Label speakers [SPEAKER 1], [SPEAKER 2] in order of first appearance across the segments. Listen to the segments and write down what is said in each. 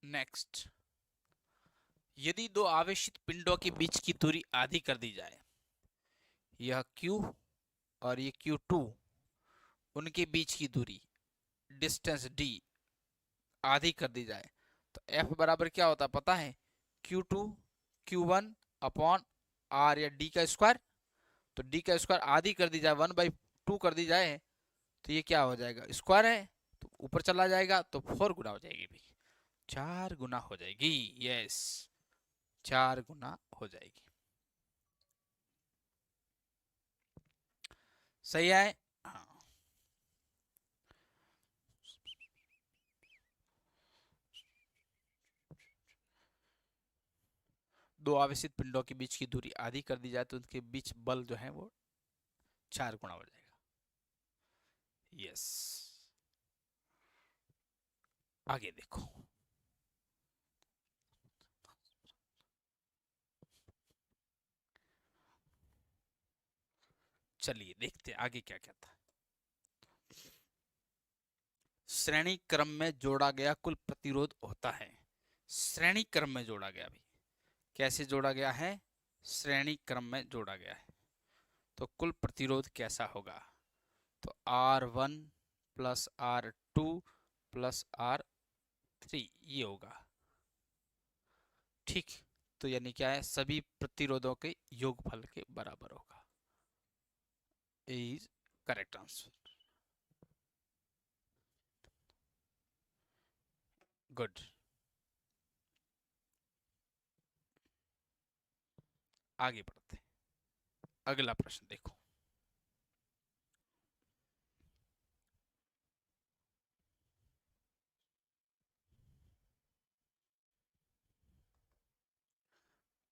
[SPEAKER 1] Next, यदि दो आवेशित पिंडों के बीच की दूरी आधी कर दी जाए, यह Q और ये Q2, उनके बीच की दूरी डिस्टेंस D आधी कर दी जाए, तो F बराबर क्या होता है पता है? Q2 Q1 अपॉन R या D का स्क्वायर। तो D का स्क्वायर आधी कर दी जाए, 1/2 कर दी जाए, तो ये क्या हो जाएगा? स्क्वायर है, तो ऊपर चला जाएगा, तो 4 गुना हो जाएगी भाई, 4 गुना हो जाएगी। यस, 4 गुना हो जाएगी। सही है। हाँ, दो आवेशित पिंडों के बीच की दूरी आधी कर दी जाए तो उनके बीच बल जो है वो 4 गुना हो जाएगा। यस, आगे देखो। चलिए देखते हैं आगे क्या कहता है। श्रेणी क्रम में जोड़ा गया कुल प्रतिरोध होता है। श्रेणी क्रम में जोड़ा गया भी, कैसे जोड़ा गया है? श्रेणी क्रम में जोड़ा गया है, तो कुल प्रतिरोध कैसा होगा? तो R1 plus R2 plus R3 ये होगा। ठीक, तो यानी क्या है? सभी प्रतिरोधों के योगफल के बराबर होगा। Is correct answer. गुड, आगे बढ़ते हैं। अगला प्रश्न देखो।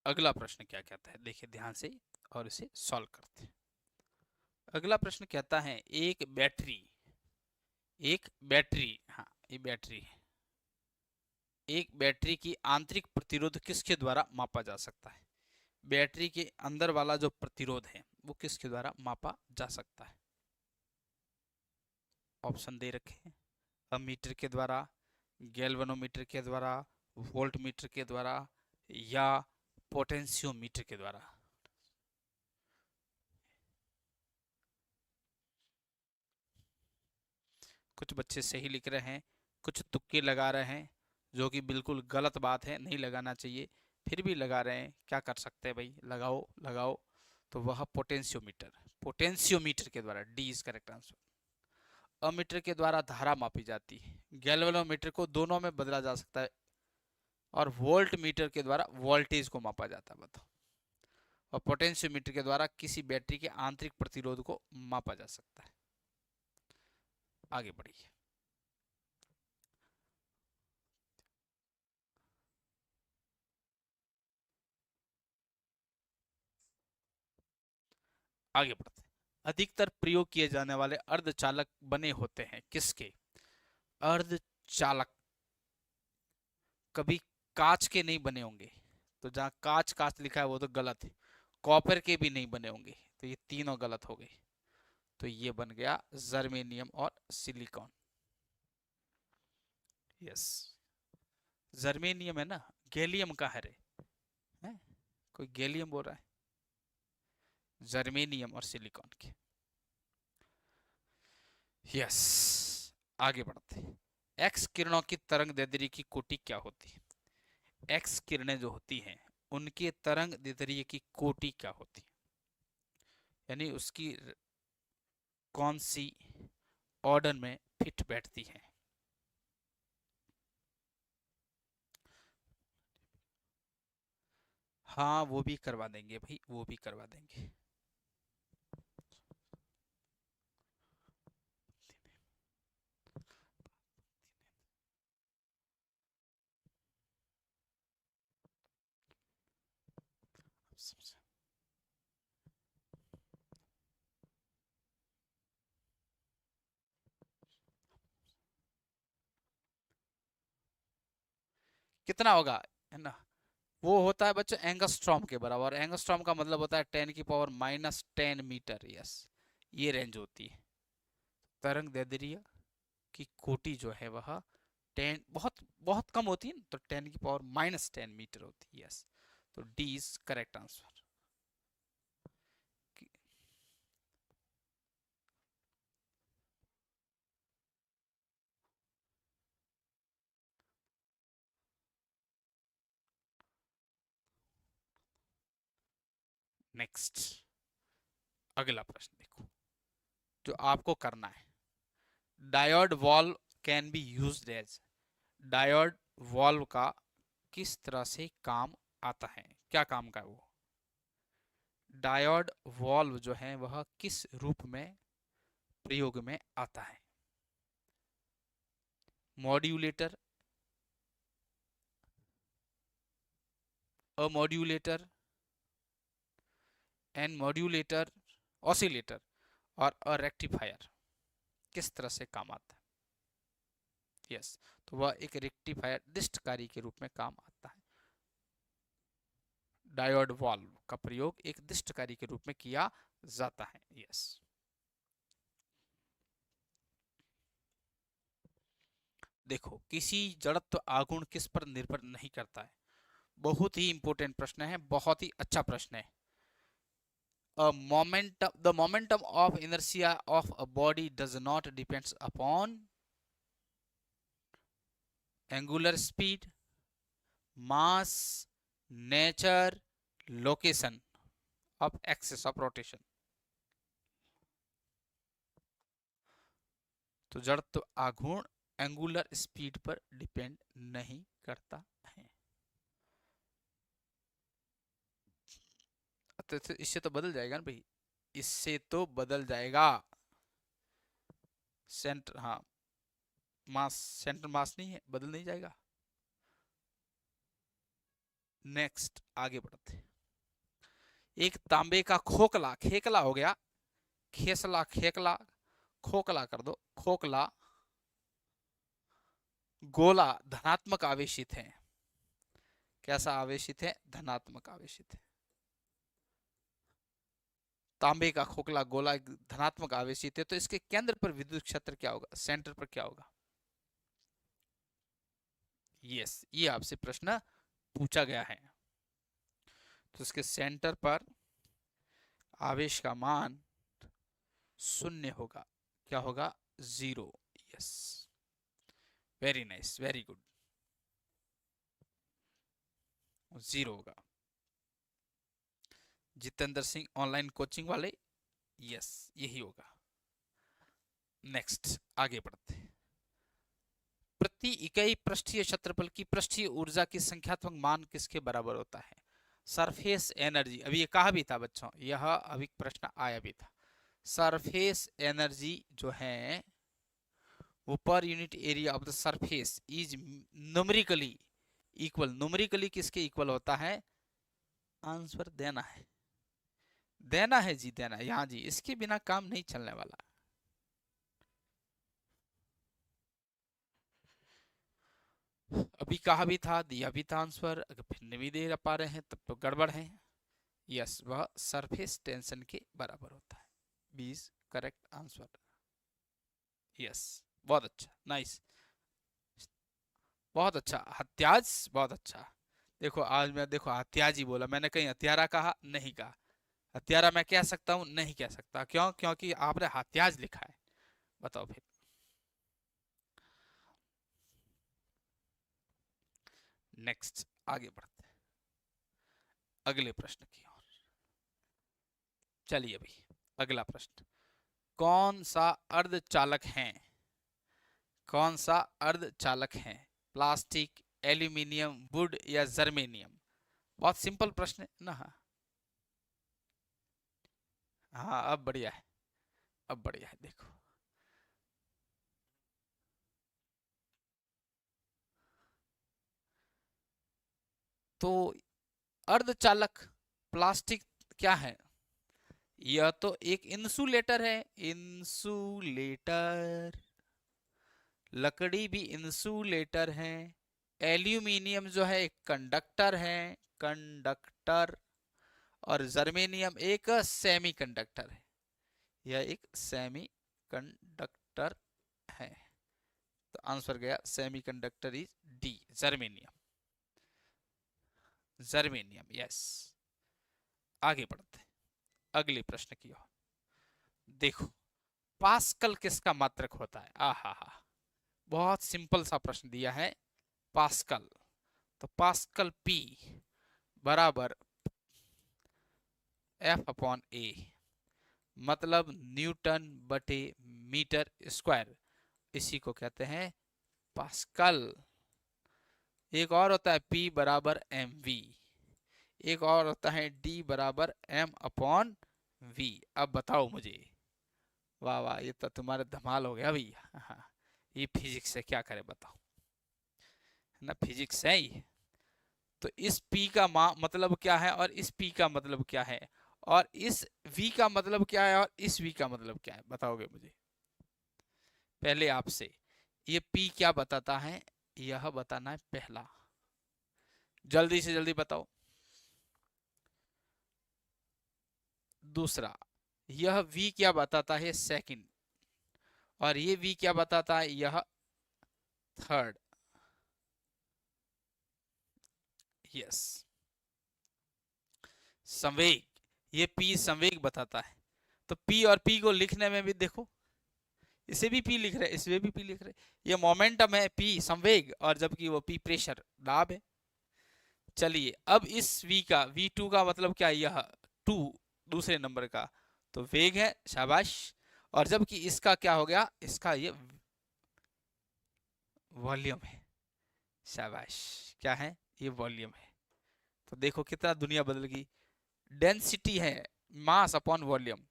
[SPEAKER 1] अगला प्रश्न क्या कहता है, देखिए ध्यान से और इसे सॉल्व करते हैं। अगला प्रश्न कहता है, एक बैटरी, हाँ ये बैटरी है, एक बैटरी की आंतरिक प्रतिरोध किसके द्वारा मापा जा सकता है? बैटरी के अंदर वाला जो प्रतिरोध है वो किसके द्वारा मापा जा सकता है? ऑप्शन दे रखे हैं, अमीटर के द्वारा, गैल्वेनोमीटर के द्वारा, वोल्ट मीटर के द्वारा, या पोटेंशियोमीटर के द्वारा। कुछ बच्चे सही लिख रहे हैं, कुछ तुक्के लगा रहे हैं, जो कि बिल्कुल गलत बात है, नहीं लगाना चाहिए, फिर भी लगा रहे हैं। क्या कर सकते हैं भाई, लगाओ लगाओ। तो वह पोटेंशियोमीटर, पोटेंशियोमीटर के द्वारा, D is correct answer. Ammeter के द्वारा धारा मापी जाती है, गैल्वेनोमीटर को दोनों में बदला जा सकता है, और वोल्ट मीटर के द्वारा वोल्टेज को मापा जाता है, बताओ। और पोटेंशियोमीटर के द्वारा किसी बैटरी के आंतरिक प्रतिरोध को मापा जा सकता है। आगे बढ़िए। आगे बढ़ते हैं। अधिकतर प्रयोग किए जाने वाले अर्धचालक बने होते हैं किसके? अर्धचालक कभी कांच के नहीं बने होंगे, तो जहां कांच कांच लिखा है वो तो गलत है। कॉपर के भी नहीं बने होंगे, तो ये तीनों गलत हो गए। तो ये बन गया जर्मेनियम और सिलिकॉन। यस, जर्मेनियम है ना, गैलियम का है रे? है? कोई गैलियम बोल रहा है? जर्मेनियम और सिलिकॉन के। यस, आगे बढ़ते हैं। एक्स किरणों की तरंग दैर्ध्य की कोटि क्या होती है? एक्स किरणें जो होती हैं उनके तरंग दैर्ध्य की कोटि क्या होती है, यानी उसकी कौन सी ऑर्डर में फिट बैठती है? हाँ वो भी करवा देंगे भाई, वो भी करवा देंगे। कितना होगा, है ना? वो होता है बच्चों एंगस्ट्रॉम के बराबर। एंगस्ट्रॉम का मतलब होता है 10⁻⁻10 यस, ये रेंज होती है। तरंग दैर्ध्य की कोटि जो है वह 10, बहुत बहुत कम होती है ना, तो 10⁻⁻10 मीटर होती है। यस, तो D is correct answer. Next, अगला प्रश्न देखो जो आपको करना है। Diode valve can be used as, diode valve का किस तरह से काम आता है, क्या काम का है वो? डायोड वॉल्व जो है वह किस रूप में प्रयोग में आता है? मॉड्यूलेटर, अमॉड्यूलेटर, एन मॉड्यूलेटर, ऑसिलेटर और अ रेक्टिफायर, किस तरह से काम आता है? यस, तो वह एक रेक्टिफायर दृष्टकारी के रूप में काम आता है। डायोड वाल्व का प्रयोग एक दृष्टकारी के रूप में किया जाता है। यस, देखो किसी जड़त्व आघूर्ण किस पर निर्भर नहीं करता है? बहुत ही इंपॉर्टेंट प्रश्न है, बहुत ही अच्छा प्रश्न है। The momentum of inertia of a body does not depends upon angular speed, mass, nature, location of axis of rotation। तो जड़त्व आघूर्ण एंगुलर स्पीड पर डिपेंड नहीं करता है। तो इससे तो बदल जाएगा ना भाई, इससे तो बदल जाएगा। सेंटर, हाँ, मास, सेंटर मास नहीं है, बदल नहीं जाएगा। नेक्स्ट आगे बढ़ते, एक तांबे का खोखला, खेकला हो गया, खेसला, खेकला, खोखला कर दो, खोखला गोला धनात्मक आवेशित है। कैसा आवेशित है? धनात्मक आवेशित है। तांबे का खोखला गोला धनात्मक आवेशित है, तो इसके केंद्र पर विद्युत क्षेत्र क्या होगा? सेंटर पर क्या होगा? यस, ये आपसे प्रश्न पूछा गया है। तो इसके सेंटर पर आवेश का मान 0 होगा। क्या होगा? 0। Yes, very nice, very good, 0 होगा। जितेंद्र सिंह ऑनलाइन कोचिंग वाले, यस, यही होगा। नेक्स्ट आगे बढ़ते, प्रति इकाई पृष्ठीय क्षेत्रफल की पृष्ठीय ऊर्जा की संख्यात्मक मान किसके बराबर होता है? सरफेस एनर्जी, अभी ये कहा भी था बच्चों, यह अभी प्रश्न आया भी था। सरफेस एनर्जी जो है वो per unit area of the surface is numerically equal, numerically किसके इक्वल होता है? आंसर देना है, देना है जी, देना है यहाँ जी, इसके बिना काम नहीं चलने वाला। अभी कहा भी था, दिया भी था आंसर, अगर फिर नहीं दे पा रहे हैं तब तो गड़बड़ है। यस, वह सरफेस टेंशन के बराबर होता है। 20 करेक्ट आंसर। यस, बहुत अच्छा, नाइस, बहुत अच्छा हत्याज, बहुत अच्छा। देखो आज मैं, देखो हत्याज ही बोला मैंने, कहीं हत्यारा कहा नहीं कहा। हत्यारा मैं कह सकता हूँ? नहीं कह सकता। क्यों? क्योंकि आपने हत्याज लिखा है। बताओ फिर। नेक्स्ट आगे बढ़ते हैं अगले प्रश्न की ओर। चलिए अभी अगला प्रश्न, कौन सा अर्धचालक है, कौन सा अर्धचालक है? प्लास्टिक, एल्यूमिनियम, वुड या जर्मेनियम? बहुत सिंपल प्रश्न है ना। हाँ, अब बढ़िया है, अब बढ़िया है। देखो तो अर्धचालक प्लास्टिक क्या है? यह तो एक इंसुलेटर है, इंसुलेटर। लकड़ी भी इंसुलेटर है। एल्यूमिनियम जो है एक कंडक्टर है, कंडक्टर। और जर्मेनियम एक सेमी कंडक्टर है, यह एक सेमी कंडक्टर है। तो आंसर गया semi conductor is D germanium, germanium, yes. आगे बढ़ते हैं अगले प्रश्न की ओर। देखो पास्कल किसका मात्रक होता है? आहा हा, बहुत सिंपल सा प्रश्न दिया है। पास्कल, तो पास्कल पी बराबर एफ अपॉन ए, मतलब न्यूटन बटे मीटर स्क्वायर, इसी को कहते हैं पास्कल। एक और होता है P बराबर एम वी, एक और होता है D बराबर एम अपॉन वी। अब बताओ मुझे, वाह वाह, ये तो तुम्हारा धमाल हो गया भैया। हाँ, ये फिजिक्स से क्या करे बताओ, है ना, फिजिक्स है ये। तो इस P का मतलब क्या है और इस P का मतलब क्या है, और इस V का मतलब क्या है और इस V का मतलब क्या है, बताओगे मुझे? पहले आपसे ये P क्या बताता है, यह बताना है पहला, जल्दी से जल्दी बताओ। दूसरा, यह V क्या बताता है, सेकंड, और ये V क्या बताता है, यह थर्ड। यस, संवेग, ये P संवेग बताता है। तो P और P को लिखने में भी देखो, इसे भी P लिख रहे, इसमें भी P लिख रहे। ये मोमेंटम है P संवेग, और जबकि वो P प्रेशर दाब है। चलिए अब इस V का V2 का मतलब क्या है, यह 2 दूसरे नंबर का, तो वेग है, शाबाश। और जबकि इसका क्या हो गया, इसका ये वॉल्यूम है, शाबाश। क्या है, ये वॉल्यूम है। तो देखो कितना दुनिया बदल गई। डेंसिटी है मास अपॉन वॉल्यूम,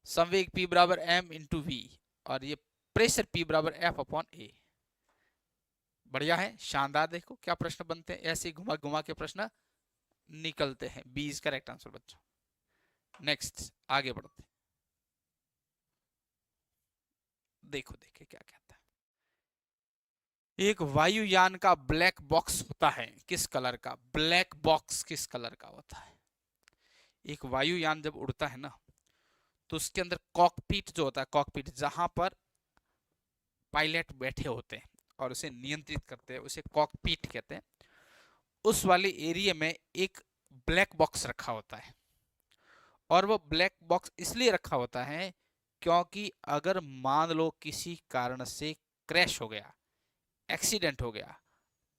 [SPEAKER 1] संवेग P बराबर m इंटू वी, और ये प्रेशर P बराबर F अपॉन ए। बढ़िया है, शानदार। देखो क्या प्रश्न बनते हैं, ऐसे घुमा घुमा के प्रश्न निकलते हैं। बी इज करेक्ट आंसर बच्चों। नेक्स्ट आगे बढ़ते हैं। देखो देखे क्या कहता है। एक वायुयान का ब्लैक बॉक्स होता है, किस कलर का? ब्लैक बॉक्स किस कलर का होता है? एक वायुयान जब उड़ता है ना, तो उसके अंदर कॉकपिट जो होता है, कॉकपिट जहां पर पायलट बैठे होते हैं और उसे नियंत्रित करते हैं, उसे कॉकपिट कहते हैं। उस वाले एरिया में एक ब्लैक बॉक्स रखा होता है, और वो ब्लैक बॉक्स इसलिए रखा होता है क्योंकि अगर मान लो किसी कारण से क्रैश हो गया, एक्सीडेंट हो गया,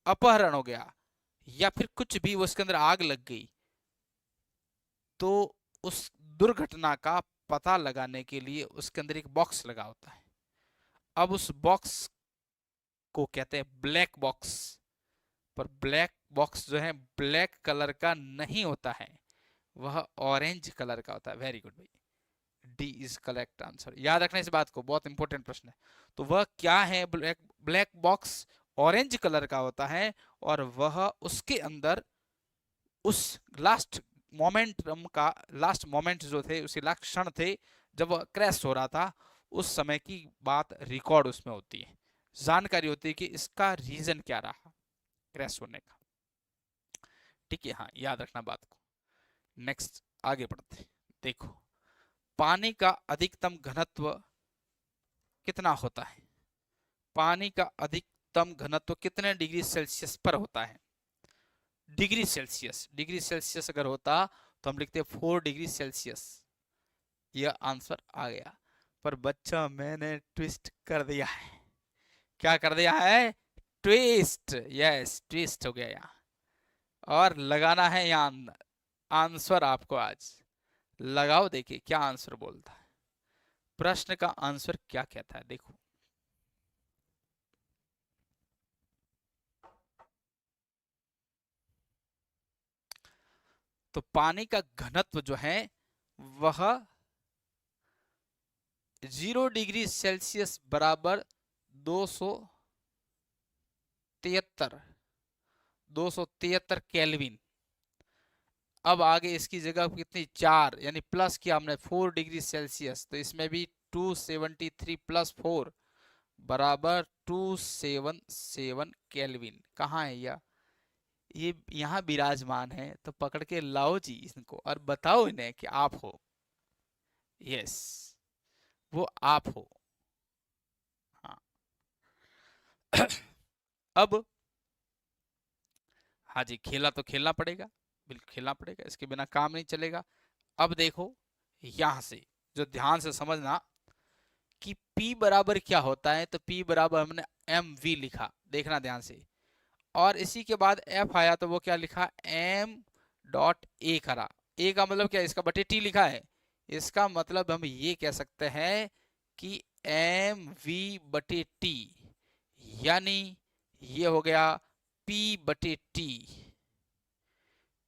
[SPEAKER 1] अपहरण हो गया, या फिर कुछ भी, वो उसके अंदर आग लग गई, तो उस दुर्घटना का पता लगाने के लिए उसके अंदर एक बॉक्स लगा होता है। अब उस बॉक्स को कहते हैं ब्लैक बॉक्स। पर ब्लैक बॉक्स जो है ब्लैक कलर का नहीं होता है, वह ऑरेंज कलर का होता है। वेरी गुड भाई, डी इज करेक्ट आंसर। याद रखना इस बात को, बहुत इंपॉर्टेंट प्रश्न है। तो वह क्या है, black black box orange colour का होता है, और वह उसके अंदर उस लास्ट मोमेंटम का, लास्ट मोमेंट जो थे, उसी लास्ट क्षण थे जब वह क्रैश हो रहा था, उस समय की बात रिकॉर्ड उसमें होती है, जानकारी होती है कि इसका रीजन क्या रहा क्रैश होने का। ठीक है, हाँ याद रखना बात को। नेक्स्ट आगे बढ़ते। देखो पानी का अधिकतम घनत्व कितना होता है? पानी का अधिकतम घनत्व कितने डिग्री सेल्सियस पर होता है? डिग्री सेल्सियस, डिग्री सेल्सियस अगर होता तो हम लिखते 4 डिग्री सेल्सियस। यह आंसर आ गया। पर बच्चा मैंने ट्विस्ट कर दिया है। क्या कर दिया है? ट्विस्ट, यस ट्विस्ट हो गया यहाँ। और लगाना है यहाँ आंसर आपको आज। लगाओ, देखिए क्या आंसर बोलता है, प्रश्न का आंसर क्या कहता है, देखो। तो पानी का घनत्व जो है वह 0 डिग्री सेल्सियस बराबर 273 केल्विन। अब आगे इसकी जगह कितनी, 4, यानी प्लस किया हमने 4 डिग्री सेल्सियस, तो इसमें भी 273 प्लस 4 बराबर 277 केल्विन। कहाँ है यह? ये यहाँ विराजमान है, तो पकड़ के लाओ जी इनको और बताओ इन्हें कि आप हो। यस, वो आप हो। हाँ अब हाँ जी, खेला तो खेलना पड़ेगा, बिल्कुल खेलना पड़ेगा, इसके बिना काम नहीं चलेगा। अब देखो यहां से जो ध्यान से समझना कि P बराबर क्या होता है, तो P बराबर हमने mv लिखा, देखना ध्यान से, और इसी के बाद F आया तो वो क्या लिखा, m डॉट ए करा। ए का मतलब क्या, इसका बटे T लिखा है, इसका मतलब हम ये कह सकते हैं कि mv बटे T, यानी ये हो गया P बटे T।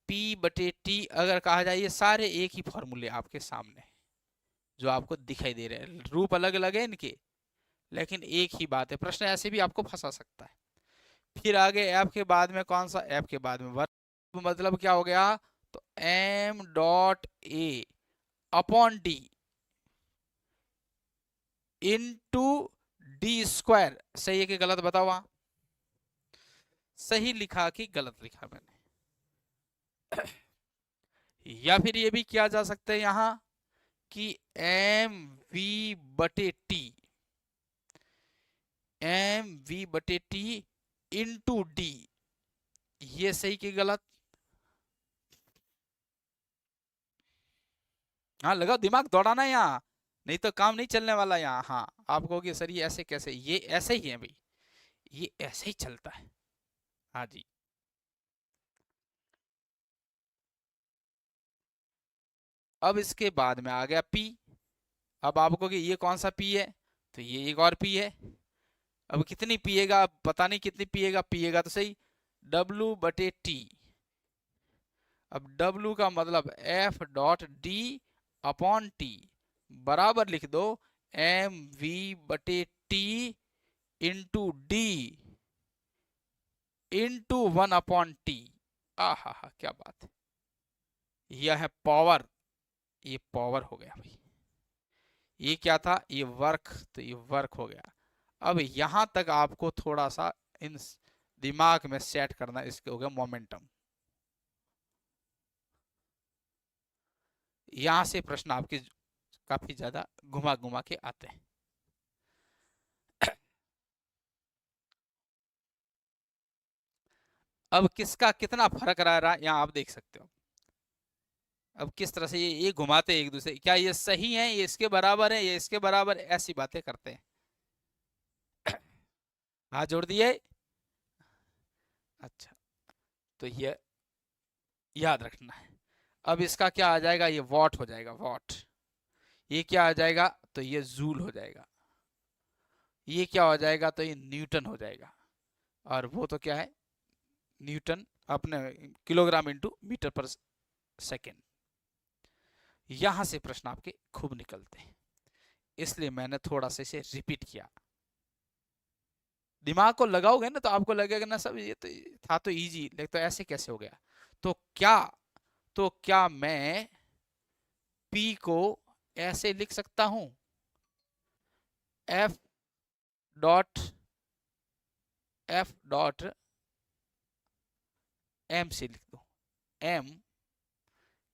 [SPEAKER 1] P बटे T अगर कहा जाए, ये सारे एक ही फॉर्मूले आपके सामने जो आपको दिखाई दे रहे हैं, रूप अलग अलग है इनके लेकिन एक ही बात है। प्रश्न ऐसे भी आपको फंसा सकता है। फिर आगे एफ के बाद में कौन सा, एफ के बाद में वर्ग, मतलब क्या हो गया, तो m dot A upon D into D square. सही है कि गलत बताओ, वहां सही लिखा कि गलत लिखा मैंने? या फिर ये भी किया जा सकता है यहां कि एम वी बटे टी, एम वी बटे टी इंटू डी। ये सही कि गलत? हाँ लगाओ, दिमाग दौड़ाना यहाँ, नहीं तो काम नहीं चलने वाला यहाँ। हाँ आप कहोगे सर ये ऐसे कैसे, ये ऐसे ही है भाई, ये ऐसे ही चलता है। हाँ जी, अब इसके बाद में आ गया P। अब आप कहोगे ये कौन सा P है, तो ये एक और P है। अब कितनी पिएगा, पता नहीं कितनी पिएगा, पिएगा तो सही, W बटे टी। अब W का मतलब F dot D upon T बराबर लिख दो एम वी बटे T into D into 1/t। आहा हा क्या बात है, यह है पावर, ये पावर हो गया भाई। ये क्या था, ये वर्क, तो ये वर्क हो गया। अब यहां तक आपको थोड़ा सा इन दिमाग में सेट करना, इसके हो गया मोमेंटम। यहां से प्रश्न आपके काफी ज्यादा घुमा घुमा के आते हैं। अब किसका कितना फर्क रह रहा है यहाँ आप देख सकते हो। अब किस तरह से ये घुमाते एक दूसरे, क्या ये सही है, ये इसके बराबर है, ये इसके बराबर है, ऐसी बातें करते हैं। हाँ जोड़ दिए। अच्छा, तो ये याद रखना है। अब इसका क्या आ जाएगा, ये वॉट हो जाएगा, वॉट। ये क्या आ जाएगा, तो ये जूल हो जाएगा। ये क्या हो जाएगा, तो ये न्यूटन हो जाएगा। और वो तो क्या है, न्यूटन अपने किलोग्राम इंटू मीटर पर सेकेंड। यहां से प्रश्न आपके खूब निकलते हैं, इसलिए मैंने थोड़ा सा इसे रिपीट किया। दिमाग को लगाओगे ना तो आपको लगेगा ना सब ये तो था तो इजी, लेकिन तो ऐसे कैसे हो गया। तो क्या, तो क्या मैं P को ऐसे लिख सकता हूं, F डॉट M से लिख दो, M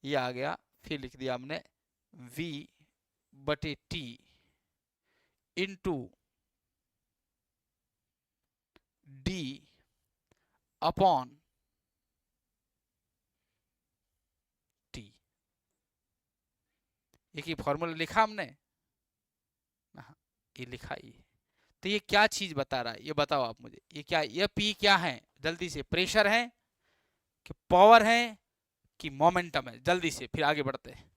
[SPEAKER 1] ये आ गया, फिर लिख दिया हमने V बटे T into D upon T। एक ही फॉर्मूला लिखा हमने, हाँ, ये लिखा ही है। तो ये क्या चीज बता रहा है, ये बताओ आप मुझे, ये क्या, ये P क्या है, जल्दी से, प्रेशर है कि पावर है कि मोमेंटम है, जल्दी से फिर आगे बढ़ते हैं।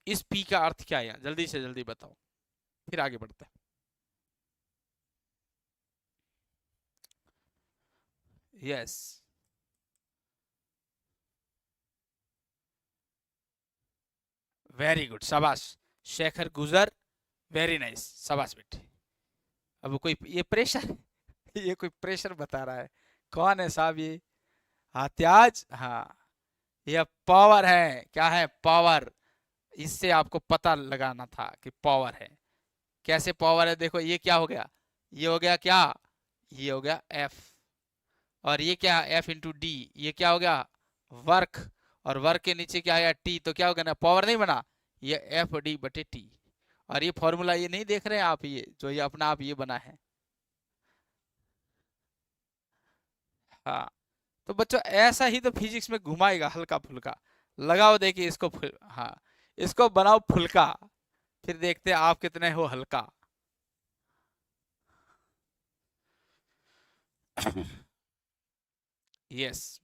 [SPEAKER 1] इस P का अर्थ क्या है, जल्दी से जल्दी बताओ, फिर आगे बढ़ते हैं। यस, वेरी गुड, शाबाश शेखर गुजर, वेरी नाइस, शाबाश बेटे। अब कोई ये प्रेशर ये कोई प्रेशर बता रहा है, कौन है साहब ये, हात्याज, हाँ ये पावर है, क्या है, पावर। इससे आपको पता लगाना था कि पावर है, कैसे पावर है, देखो ये क्या हो गया, ये हो गया क्या, ये हो गया F, और ये क्या, F इंटू डी, ये क्या हो गया, वर्क, और वर्क के नीचे क्या है T, तो क्या हो गया ना, पावर नहीं बना, ये F D बटे T। और ये फॉर्मूला ये नहीं देख रहे हैं आप, ये जो ये अपना आप ये बना है। हाँ, तो बच्चों ऐसा ही तो फिजिक्स में घुमाएगा हल्का फुल्का। लगाओ देखिए इसको हाँ, इसको बनाओ फुल्का, फिर देखते हैं आप कितने हो हल्का। यस,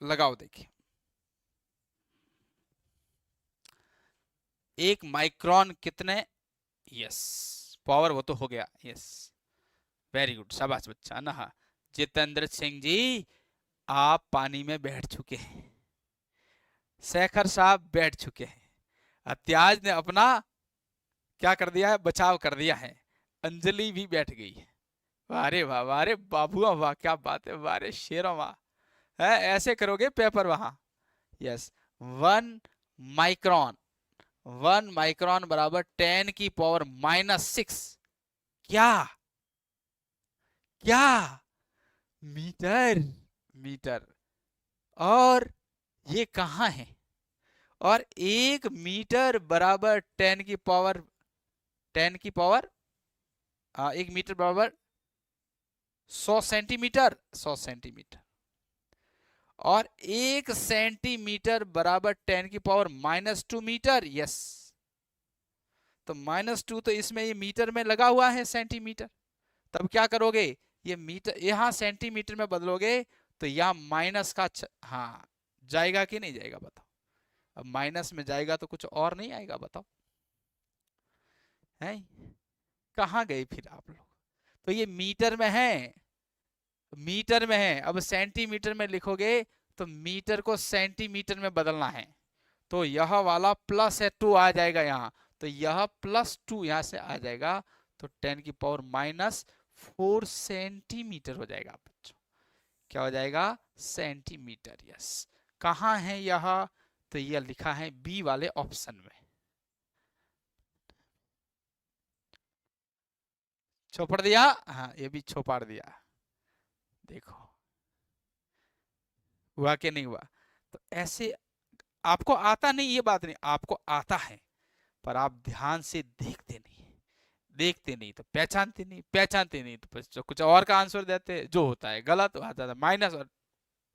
[SPEAKER 1] लगाओ देखिए। एक माइक्रोन कितने, यस, पावर वो तो हो गया, यस, वेरी गुड, शाबाश बच्चा ना। हाँ, जितेंद्र सिंह जी आप पानी में बैठ चुके हैं, शेखर साहब बैठ चुके हैं, अत्याज ने अपना क्या कर दिया है, बचाव कर दिया है, अंजलि भी बैठ गई है। वारे वाह, वारे बाबुआ वाह, क्या बात है, वारे शेरों वाह। है ऐसे करोगे पेपर वहां। यस, 1 माइक्रोन, 1 माइक्रोन बराबर 10⁻⁻⁶। क्या, क्या, मीटर, मीटर। और ये कहाँ है, और 1 मीटर बराबर 10 की पावर 1 मीटर बराबर 100 सेंटीमीटर, 100 सेंटीमीटर। और 1 सेंटीमीटर बराबर 10⁻⁻² मीटर, यस। तो -2 तो इसमें ये मीटर में लगा हुआ है सेंटीमीटर। तब क्या करोगे, ये मीटर यहां सेंटीमीटर में बदलोगे तो यहाँ माइनस का हाँ, जाएगा कि नहीं जाएगा बताओ। अब माइनस में जाएगा तो कुछ और नहीं आएगा बताओ, है कहाँ गए फिर आप लोग। तो ये मीटर में है, मीटर में है, अब सेंटीमीटर में लिखोगे तो मीटर को सेंटीमीटर में बदलना है। तो यह वाला प्लस है 2 आ जाएगा यहाँ, तो यह +2 यहाँ से आ जाएगा, तो 10⁻⁻⁴ सेंटीमीटर हो जाएगा बच्चों। क्या हो जाएगा, सेंटीमीटर, यस। कहाँ है यह, तो यह लिखा है बी वाले ऑप्शन में। छोपड़ दिया, हाँ ये भी छोपाड़ दिया, देखो हुआ कि नहीं हुआ। तो ऐसे आपको आता नहीं, ये बात नहीं, आपको आता है, पर आप ध्यान से देखते नहीं, देखते नहीं तो पहचानते नहीं, पहचानते नहीं तो फिर कुछ और का आंसर देते, जो होता है गलत हो जाता है माइनस, और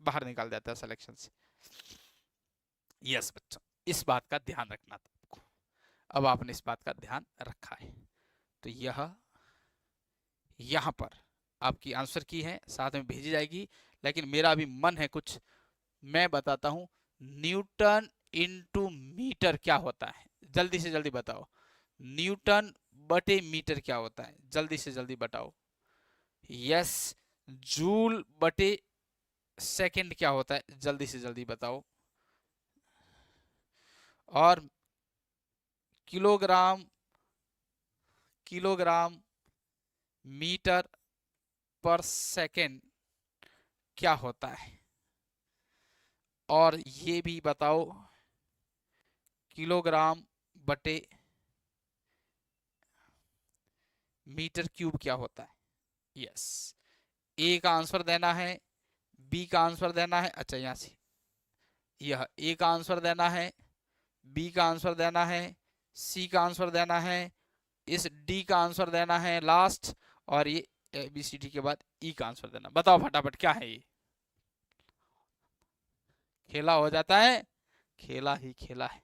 [SPEAKER 1] बाहर निकाल देता है सिलेक्शन से। यस बच्चों, इस बात का ध्यान रखना था आपको। अब आपने इस बात का ध्यान रखा है, तो यह यहाँ पर आपकी आंसर की है, साथ में भेजी जाएगी। लेकिन मेरा अभी मन है कुछ, मैं बताता हूं, न्यूटन इनटू मीटर क्या होता है, जल्दी से जल्दी बताओ। न्यूटन बटे मीटर क्या होता है, जल्दी से जल्दी बताओ। यस, जूल बटे सेकंड क्या होता है, जल्दी से जल्दी बताओ। और किलोग्राम, किलोग्राम मीटर पर सेकंड क्या होता है, और ये भी बताओ किलोग्राम बटे मीटर क्यूब क्या होता है। यस, ए का आंसर देना है, बी का आंसर देना है, अच्छा यहां से यह ए का आंसर देना है, बी का आंसर देना है, सी का आंसर देना है, इस डी का आंसर देना है लास्ट, और ये ए बी सी डी के बाद ई का आंसर देना। बताओ फटाफट क्या है ये, खेला हो जाता है, खेला ही खेला है।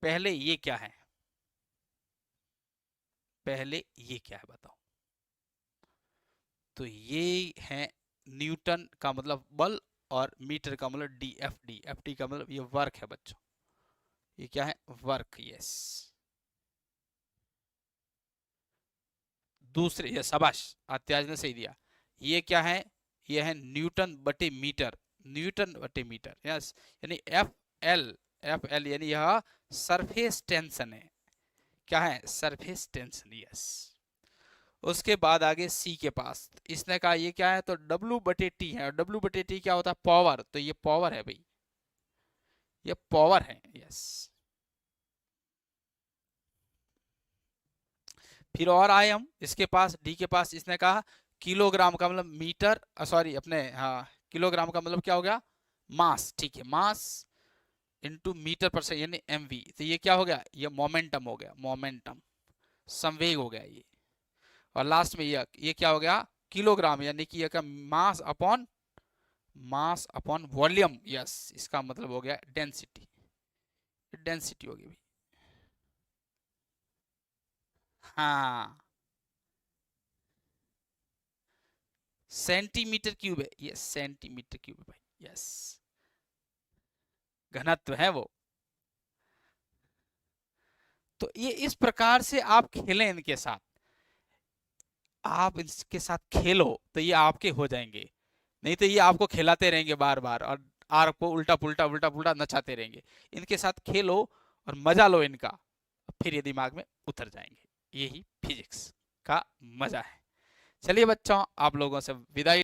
[SPEAKER 1] पहले ये क्या है, पहले ये क्या है बताओ। तो ये है न्यूटन का मतलब बल, और मीटर का मतलब D, F D, F D का मतलब ये वर्क है बच्चों, ये क्या है, वर्क, यस। दूसरे, ये शाबाश, आत्याज ने सही दिया। ये क्या है, ये है न्यूटन बटे मीटर, न्यूटन बटे मीटर, यस। यानी एफ एल, एफ एल यानी यह सरफेस टेंशन है, क्या है, सरफेस टेंशन, यस। उसके बाद आगे सी के पास, इसने कहा ये क्या है, तो डब्ल्यू बटे टी है, और डब्ल्यू बटे टी क्या होता है, पावर, तो ये पावर है भाई, ये पावर है। यस। फिर और आए हम इसके पास, डी के पास, इसने कहा किलोग्राम का मतलब मीटर, सॉरी अपने, हाँ, किलोग्राम का मतलब क्या हो गया, मास, ठीक है, मास इनटू मीटर पर सेकंड यानी एमवी। तो ये क्या हो गया, ये मोमेंटम हो गया, मोमेंटम, संवेग हो गया ये। और लास्ट में ये क्या हो गया, किलोग्राम, यानी कि ये का मास अपॉन वॉल्यूम। यस, इसका मतलब हो गया डेंसिटी, डेंसिटी होगी भाई। हाँ, सेंटीमीटर क्यूब है, ये सेंटीमीटर क्यूब है भाई। यस, घनत्व है वो। तो ये इस प्रकार से आप खेलें इनके साथ, आप इसके साथ खेलो तो ये आपके हो जाएंगे, नहीं तो ये आपको खिलाते रहेंगे बार बार और आपको उल्टा पुल्टा नचाते रहेंगे। इनके साथ खेलो और मजा लो इनका, फिर ये दिमाग में उतर जाएंगे। यही फिजिक्स का मजा है। चलिए बच्चों, आप लोगों से विदाई।